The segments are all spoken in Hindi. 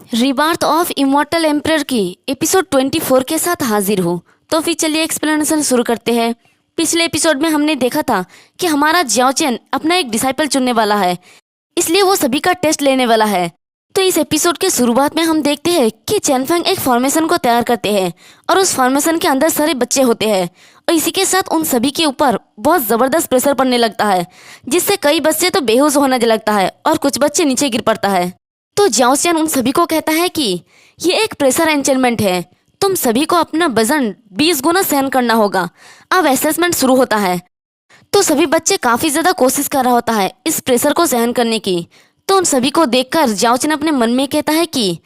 रिबार्थ ऑफ इमॉर्टल एम्परर की एपिसोड 24 के साथ हाजिर हूँ। तो फिर चलिए एक्सप्लेनेशन शुरू करते हैं। पिछले एपिसोड में हमने देखा था कि हमारा जियाओ चेन अपना एक डिसाइपल चुनने वाला है, इसलिए वो सभी का टेस्ट लेने वाला है। तो इस एपिसोड के शुरुआत में हम देखते हैं कि चैनफेंग एक फॉर्मेशन को तैयार करते हैं और उस फॉर्मेशन के अंदर सारे बच्चे होते हैं और इसी के साथ उन सभी के ऊपर बहुत ज़बरदस्त प्रेशर पड़ने लगता है, जिससे कई बच्चे तो बेहोश होने लगता है और कुछ बच्चे नीचे गिर पड़ता है। तो जियाओ चेन उन सभी को कहता है कि ये एक प्रेशर एंचेनमेंट है, तुम सभी को अपना वजन 20 गुना सहन करना होगा। अब असेसमेंट शुरू होता है। तो सभी बच्चे काफ़ी ज़्यादा कोशिश कर रहा होता है इस प्रेशर को सहन करने की। तो उन सभी को देखकर जियाओ चेन अपने मन में कहता है कि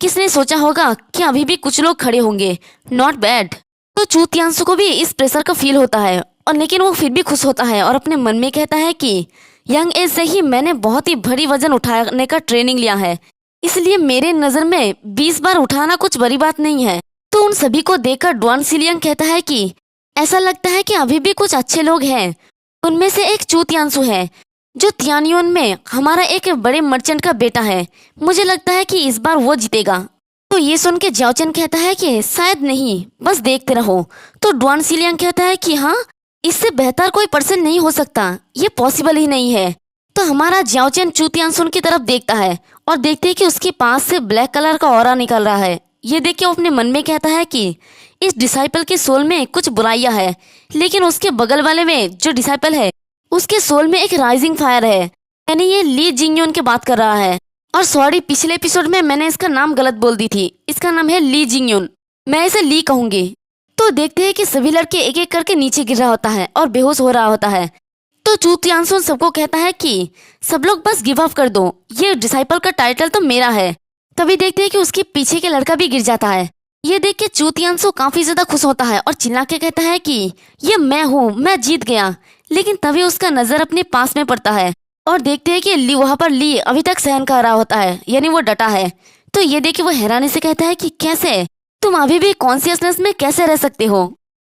किसने सोचा होगा कि अभी भी कुछ लोग खड़े होंगे, नॉट बैड। तो चू तियान्सु को भी इस प्रेशर का फील होता है और लेकिन वो फिर भी खुश होता है और अपने मन में कहता है कि यंग एज से ही मैंने बहुत ही भारी वजन उठाने का ट्रेनिंग लिया है, इसलिए मेरे नज़र में 20 बार उठाना कुछ बड़ी बात नहीं है। तो उन सभी को देखकर ड्वान सिलियंग कहता है कि ऐसा लगता है कि अभी भी कुछ अच्छे लोग हैं। उनमें से एक चू तियान्सु है जो तियानियोन में हमारा एक बड़े मर्चेंट का बेटा है, मुझे लगता है कि इस बार वो जीतेगा। तो ये सुन के जियाओ चेन कहता है कि शायद नहीं, बस देखते रहो। तो ड्वान सिलियंग कहता है कि हाँ, इससे बेहतर कोई पर्सन नहीं हो सकता, ये पॉसिबल ही नहीं है। तो हमारा जियाओ चेन चू तियान्सु की तरफ देखता है और देखते हैं कि उसके पास से ब्लैक कलर का ऑरा निकल रहा है। ये देख के वो अपने मन में कहता है कि इस डिसाइपल के सोल में कुछ बुराइयां है, लेकिन उसके बगल वाले में जो डिसाइपल है उसके सोल में एक राइजिंग फायर है। यानी ये ली जिंगयोन की बात कर रहा है। और सॉरी, पिछले एपिसोड में मैंने इसका नाम गलत बोल दी थी, इसका नाम है ली जिंगयोन, मैं इसे ली कहूंगी। तो देखते हैं कि सभी लड़के एक एक करके नीचे गिर रहा होता है और बेहोश हो रहा होता है। तो चू तियान्सु सबको कहता है कि सब लोग बस गिव अप कर दो, ये डिसाइपल का टाइटल तो मेरा है। तभी देखते हैं कि उसके पीछे के लड़का भी गिर जाता है। ये देख के चू तियान्सु काफी ज्यादा खुश होता है और चिल्ला के कहता है कि ये मैं हूँ, मैं जीत गया। लेकिन तभी उसका नजर अपने पास में पड़ता है और देखते हैं कि ली वहाँ पर ली अभी तक सहन कर रहा होता है, यानी वो डटा है। तो ये देख के वो हैरानी से कहता है कि कैसे तुम अभी भी कॉन्शियसनेस में कैसे रह सकते हो।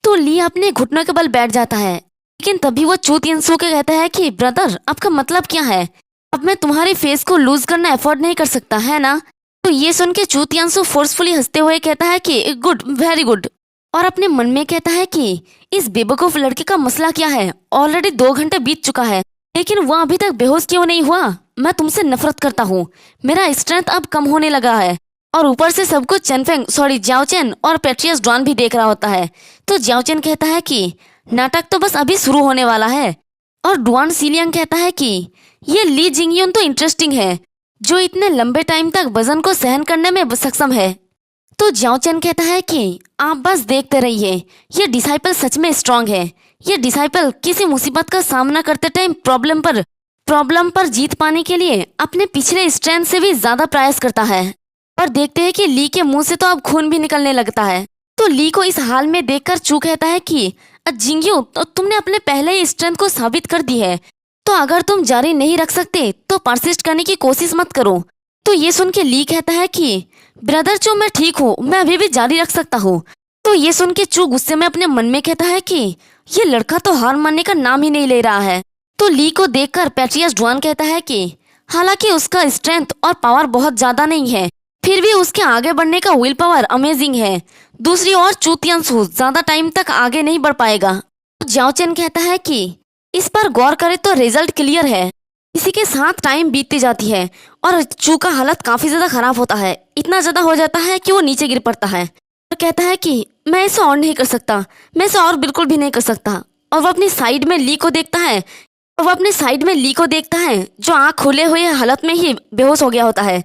तो ली अपने घुटनों के बल बैठ जाता है, लेकिन तभी वो चू तियान्सु के कहता है कि ब्रदर, आपका मतलब क्या है? अब मैं तुम्हारी फेस को लूज करना अफोर्ड नहीं कर सकता, है ना? तो ये सुन के चू तियान्सु फोर्सफुली हंसते हुए कहता है कि गुड, वेरी गुड। और अपने मन में कहता है कि इस बेवकूफ लड़के का मसला क्या है? ऑलरेडी 2 घंटे बीत चुका है, लेकिन वह अभी तक बेहोश क्यों नहीं हुआ? मैं तुमसे नफरत करता हूँ, मेरा स्ट्रेंथ अब कम होने लगा है। और ऊपर से सब कुछ जियाओ चेन और पेट्रियस ड्वान भी देख रहा होता है। तो जियाओ चेन कहता है कि नाटक तो बस अभी शुरू होने वाला है। और ड्वान सिलियंग कहता है कि ये ली जिंगयोन तो इंटरेस्टिंग है, जो इतने लंबे टाइम तक वजन को सहन करने में सक्षम है। तो जियाओ चेन कहता है कि आप बस देखते रहिए, ये डिसाइपल सच में स्ट्रांग है। ये डिसाइपल किसी मुसीबत का सामना करते टाइम प्रॉब्लम पर जीत पाने के लिए अपने पिछले स्ट्रेंथ से भी ज्यादा प्रयास करता है। और देखते हैं कि ली के मुंह से तो अब खून भी निकलने लगता है। तो ली को इस हाल में देखकर चू कहता है कि जिंगयू, तो तुमने अपने पहले ही स्ट्रेंथ को साबित कर दी है, तो अगर तुम जारी नहीं रख सकते तो परसिस्ट करने की कोशिश मत करो। तो ये सुन के ली कहता है कि ब्रदर चू, मैं ठीक हूँ, मैं अभी भी जारी रख सकता हूँ। तो ये सुन के चू गुस्से में अपने मन में कहता है कि ये लड़का तो हार मानने का नाम ही नहीं ले रहा है। तो ली को देखकर पेट्रियस ड्वान कहता है कि हालांकि उसका स्ट्रेंथ और पावर बहुत ज्यादा नहीं है, फिर भी उसके आगे बढ़ने का विल पावर अमेजिंग है। दूसरी ओर चू तियान्सु ज्यादा टाइम तक आगे नहीं बढ़ पाएगा। तो जियाओ चेन कहता है कि इस पर गौर करे तो रिजल्ट क्लियर है। इसी के साथ टाइम बीतती जाती है और चू का हालत काफी ज्यादा खराब होता है, इतना ज्यादा हो जाता है कि वो नीचे गिर पड़ता है और कहता है कि मैं इसे और नहीं कर सकता, मैं इसे और बिल्कुल भी नहीं कर सकता। और वो अपनी साइड में ली को देखता है जो आँख खुले हुए हालत में ही बेहोश हो गया होता है।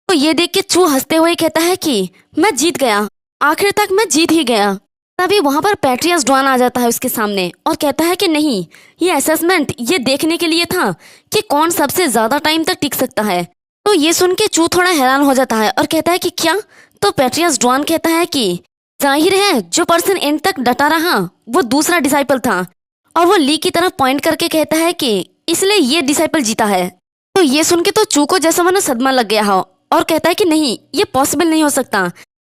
तो ये देख के चू हंसते हुए कहता है कि मैं जीत गया, आखिर तक मैं जीत ही गया। तभी वहां पर पेट्रियस ड्वान आ जाता है उसके सामने और कहता है कि नहीं, ये असेसमेंट ये देखने के लिए था कि कौन सबसे ज्यादा टाइम तक टिक सकता है। तो ये सुन के चू थोड़ा हैरान हो जाता है और कहता है कि क्या? तो पेट्रियस ड्वान कहता है कि जाहिर है जो पर्सन एंड तक डटा रहा वो दूसरा डिसाइपल था। और वो ली की तरफ पॉइंट करके कहता है कि इसलिए ये डिसाइपल जीता है। तो ये सुन के तो चू को जैसा मानो सदमा लग गया हो और कहता है कि नहीं, ये पॉसिबल नहीं हो सकता,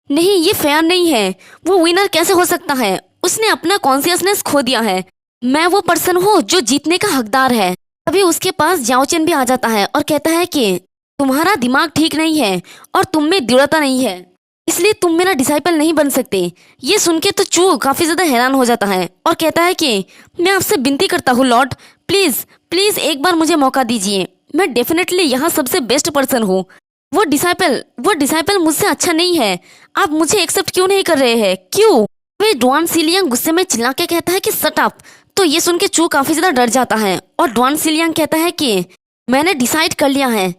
नहीं, ये फेयर नहीं है, वो विनर कैसे हो सकता है? उसने अपना कॉन्शियसनेस खो दिया है, मैं वो पर्सन हूँ जो जीतने का हकदार है। तभी उसके पास जियाओ चेन भी आ जाता है और कहता है कि तुम्हारा दिमाग ठीक नहीं है और तुम में दृढ़ता नहीं है, इसलिए तुम मेरा डिसाइपल नहीं बन सकते। ये सुन के तो चू काफी ज्यादा हैरान हो जाता है और कहता है कि मैं आपसे विनती करता हूँ लॉर्ड, प्लीज प्लीज एक बार मुझे मौका दीजिए। मैं डेफिनेटली यहाँ सबसे बेस्ट पर्सन हूँ। वो डिसाइपल मुझसे अच्छा नहीं है। आप मुझे एक्सेप्ट क्यों नहीं कर रहे हैं, क्यों? वे डुआन सीलियांग गुस्से में चिल्ला के कहता है कि शट अप। तो ये सुन के चू काफी ज्यादा डर जाता है और डुआन सीलियांग कहता है कि मैंने डिसाइड कर लिया है,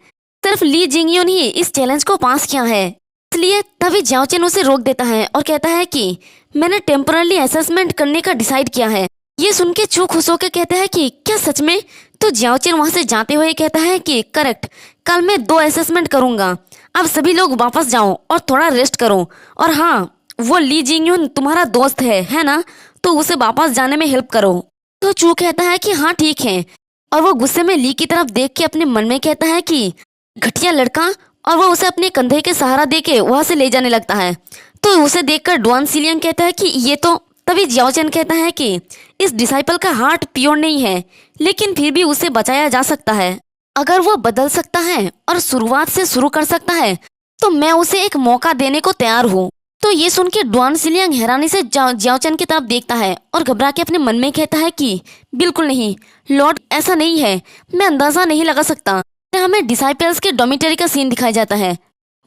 सिर्फ ली जिंगयून ही इस चैलेंज को पास किया है। इसलिए तभी जियाओचेन उसे रोक देता है और कहता है कि मैंने टेम्पररी असेसमेंट करने का डिसाइड किया है। ये सुन के चू खुश होकर कहता है कि क्या सच में? तो जियाओचेन वहां से जाते हुए कहता है कि करेक्ट, कल मैं 2 असेसमेंट करूंगा। अब सभी लोग वापस जाओ और थोड़ा रेस्ट करो। और हाँ, वो ली जिंगयून तुम्हारा दोस्त है ना? तो उसे वापस जाने में हेल्प करो। तो चू कहता है कि हाँ ठीक है। और वो गुस्से में ली की तरफ देख के अपने मन में कहता है कि घटिया लड़का, और वो उसे अपने कंधे के सहारा देके वहां से ले जाने लगता है। तो उसे देखकर डुआन सीलियांग कहता है कि ये तो। तभी जियाओचेन कहता है कि इस डिसाइपल का हार्ट प्योर नहीं है, लेकिन फिर भी उसे बचाया जा सकता है। अगर वो बदल सकता है और शुरुआत से शुरू कर सकता है तो मैं उसे एक मौका देने को तैयार हूँ। तो ये सुन के डुआन सीलियांग हैरानी से जियाओचेन की तरफ देखता है और घबरा के अपने मन में कहता है कि बिल्कुल नहीं लॉर्ड, ऐसा नहीं है। मैं अंदाजा नहीं लगा सकता। हमें डिसाइपल्स के डॉमिटरी का सीन दिखाया जाता है।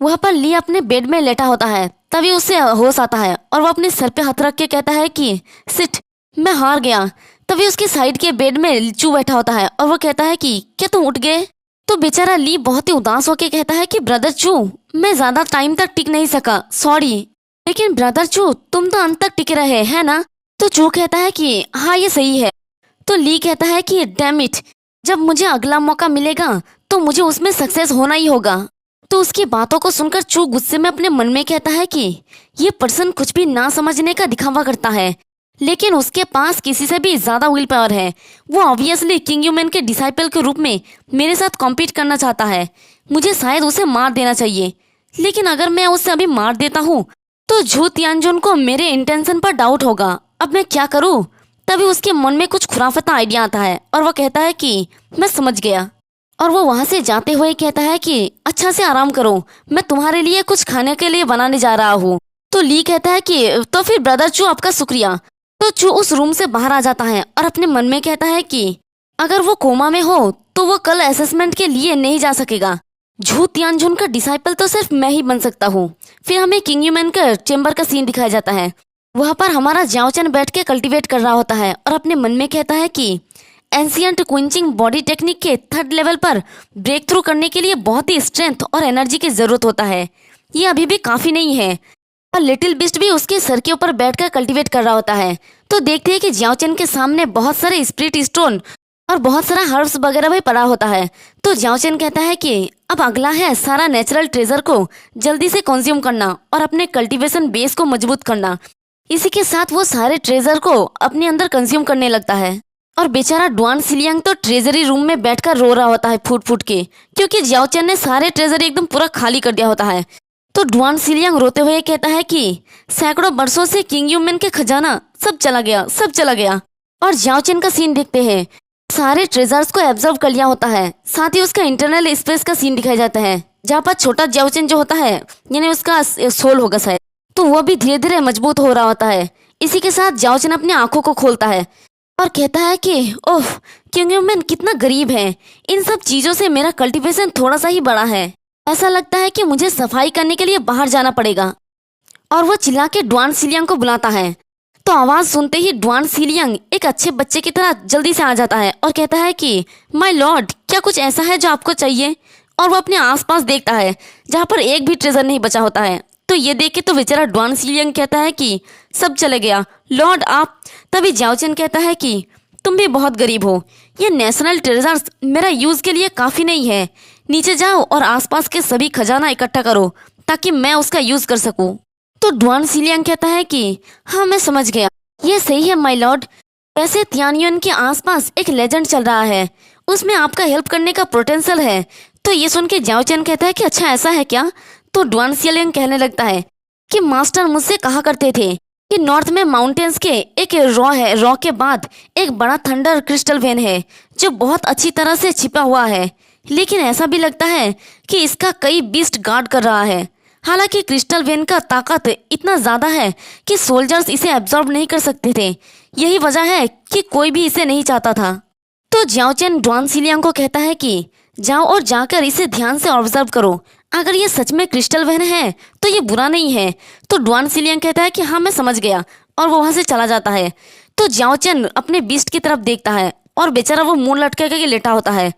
वहाँ पर ली अपने बेड में लेटा होता है। तभी उसे होश आता है और वो अपने सर पे हाथ रख के कहता है कि सिट, मैं हार गया। तभी उसके साइड के बेड में चू बैठा होता है और वो कहता है कि क्या तुम उठ गए? तो बेचारा ली बहुत ही उदास होके कहता है कि ब्रदर चू, मैं ज्यादा टाइम तक टिक नहीं सका, सॉरी। लेकिन ब्रदर चू, तुम तो अंत तक टिके रहे है ना? तो चू कहता है कि हाँ ये सही है। तो ली कहता है कि डैम इट, जब मुझे अगला मौका मिलेगा तो मुझे उसमें सक्सेस होना ही होगा। तो उसकी बातों को सुनकर चू गुस्से में अपने मन में कहता है कि ये पर्सन कुछ भी ना समझने का दिखावा करता है, लेकिन उसके पास किसी से भी ज्यादा विल पावर है। वो ऑब्वियसली किंग ह्यूमन के डिसाइपल के रूप में मेरे साथ कॉम्पीट करना चाहता है। मुझे शायद उसे मार देना चाहिए, लेकिन अगर मैं उसे अभी मार देता हूँ तो झू तियानजुन को मेरे इंटेंशन पर डाउट होगा। अब मैं क्या करूँ? तभी उसके मन में कुछ खुराफाता आइडिया आता है और वो कहता है कि मैं समझ गया। और वो वहां से जाते हुए कहता है कि अच्छा से आराम करो, मैं तुम्हारे लिए कुछ खाने के लिए बनाने जा रहा हूँ। तो ली कहता है कि तो फिर ब्रदर चू, आपका शुक्रिया। तो चू उस रूम से बाहर आ जाता है और अपने मन में कहता है कि अगर वो कोमा में हो तो वो कल असेसमेंट के लिए नहीं जा सकेगा। झू तियानजुन का डिसाइपल तो सिर्फ मैं ही बन सकता हूँ। फिर हमें किंग ह्यूमन का चेम्बर का सीन दिखाया जाता है। वहाँ पर हमारा जियाओचेन बैठ के कल्टीवेट कर रहा होता है और अपने मन में कहता है कि एंशियंट क्विंचिंग बॉडी टेक्निक के 3rd लेवल पर ब्रेक थ्रू करने के लिए बहुत ही स्ट्रेंथ और एनर्जी की जरूरत होता है। ये अभी भी काफी नहीं है। और लिटिल बिस्ट भी उसके सर के ऊपर बैठकर कल्टीवेट कर रहा होता है। तो देखते हैं कि जियाओचेन के सामने बहुत सारे स्पिरिट स्टोन और बहुत सारा हर्ब्स वगैरह भी पड़ा होता है। तो जियाओचेन कहता है कि अब अगला है सारा नेचुरल ट्रेजर को जल्दी से कंज्यूम करना और अपने कल्टीवेशन बेस को मजबूत करना। इसी के साथ वो सारे ट्रेजर को अपने अंदर कंज्यूम करने लगता है। और बेचारा डुआन सीलियांग तो ट्रेजरी रूम में बैठकर रो रहा होता है फूट फूट के, क्योंकि जियाओचेन ने सारे ट्रेजरी एकदम पूरा खाली कर दिया होता है। तो डुआन सीलियांग रोते हुए कहता है कि सैकड़ों वर्षों से किंग ह्यूमन के खजाना सब चला गया, सब चला गया। और जियाओचेन का सीन देखते हैं, सारे ट्रेजर्स को एब्जॉर्व कर लिया होता है। साथ ही उसका इंटरनल स्पेस का सीन दिखाया जाता है, जहाँ पर छोटा जियाओचेन जो होता है, यानी उसका सोल होगा शायद, तो वो भी धीरे धीरे मजबूत हो रहा होता है। इसी के साथ जियाओचेन अपनी आंखों को खोलता है और कहता है कि ओह, किंग ह्यूमन कितना गरीब है। इन सब चीजों से मेरा कल्टीवेशन थोड़ा सा ही बड़ा है। ऐसा लगता है कि मुझे सफाई करने के लिए बाहर जाना पड़ेगा। और वो चिल्ला के डुआन सीलियांग को बुलाता है। तो आवाज सुनते ही डुआन सीलियांग एक अच्छे बच्चे की तरह जल्दी से आ जाता है और कहता है कि माय लॉर्ड, क्या कुछ ऐसा है जो आपको चाहिए? और वो अपने आसपास देखता है जहाँ पर एक भी ट्रेजर नहीं बचा होता है। तो ये देख के तो बेचारा डुआन सीलियांग कहता है कि सब चले गया लॉर्ड आप। तभी जियाओचेन कहता है कि तुम भी बहुत गरीब हो, ये नेशनल ट्रेजर्स मेरा यूज के लिए काफी नहीं है। नीचे जाओ और आसपास के सभी खजाना इकट्ठा करो ताकि मैं उसका यूज कर सकूं। तो डुआन सीलियांग कहता है कि हाँ मैं समझ गया, ये सही है माय लॉर्ड। वैसे तियानयुन के आसपास एक लेजेंड चल रहा है, उसमें आपका हेल्प करने का पोटेंशियल है। तो ये सुन के जियाओचेन कहता है कि अच्छा ऐसा है क्या? तो डुआन सीलियांग कहने लगता है कि मास्टर मुझसे कहा करते थे कि नॉर्थ में माउंटेन्स के एक रॉ के बाद एक बड़ा थंडर क्रिस्टल वेन है जो बहुत अच्छी तरह से छिपा हुआ है। लेकिन ऐसा भी लगता है कि इसका कई बीस्ट गार्ड कर रहा है। हालांकि क्रिस्टल वेन का ताकत इतना ज़्यादा है कि सोल्जर्स इसे एब्जॉर्ब नहीं कर सकते थे। यही वजह है कि कोई भी इसे नहीं चाहता था। तो जियाओ चेन ड्वान सिलियांग को कहता है कि जाओ और जाकर इसे ध्यान से ऑब्जर्व करो। अगर ये सच में क्रिस्टल वेन है तो ये बुरा नहीं है। तो ड्वान सिलियांग कहता है कि हाँ मैं समझ गया, और वो वहाँ से चला जाता है। तो जियाओ चेन अपने बीस्ट की तरफ देखता है और बेचारा वो मुंह लटके के लेटा होता है।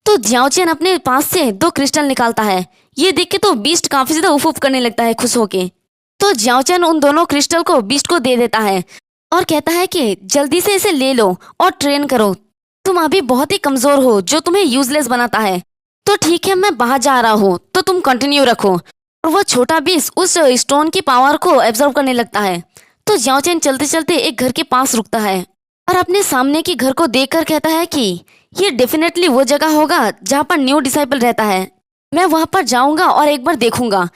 तो जियाओ चेन अपने पास से 2 क्रिस्टल निकालता है। ये देख के तो बीस्ट काफी ज्यादा उफ उफ करने लगता है खुश होके। तो जियाओ चेन उन दोनों क्रिस्टल को बीस्ट को दे देता है और कहता है कि जल्दी से इसे ले लो और ट्रेन करो। तुम अभी बहुत ही कमजोर हो जो तुम्हें यूजलेस बनाता है। तो ठीक है मैं बाहर जा रहा हूँ, तो तुम कंटिन्यू रखो। और वो छोटा बीस्ट उस स्टोन की पावर को एब्जॉर्ब करने लगता है। तो जियाओ चेन चलते चलते एक घर के पास रुकता है और अपने सामने की घर को देखकर कहता है कि ये डेफिनेटली वो जगह होगा जहाँ पर न्यू डिसाइपल रहता है। मैं वहाँ पर जाऊंगा और एक बार देखूंगा।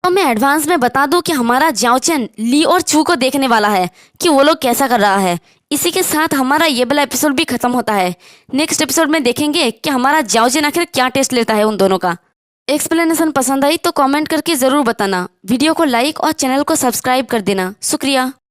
तो मैं एडवांस में बता दूं कि हमारा जियाओ चेन ली और चू को देखने वाला है कि वो लोग कैसा कर रहा है। इसी के साथ हमारा ये वाला एपिसोड भी खत्म होता है। नेक्स्ट एपिसोड में देखेंगे कि हमारा जियाओ चेन आखिर क्या टेस्ट लेता है उन दोनों का। एक्सप्लेनेशन पसंद आई तो कमेंट करके ज़रूर बताना। वीडियो को लाइक और चैनल को सब्सक्राइब कर देना। शुक्रिया।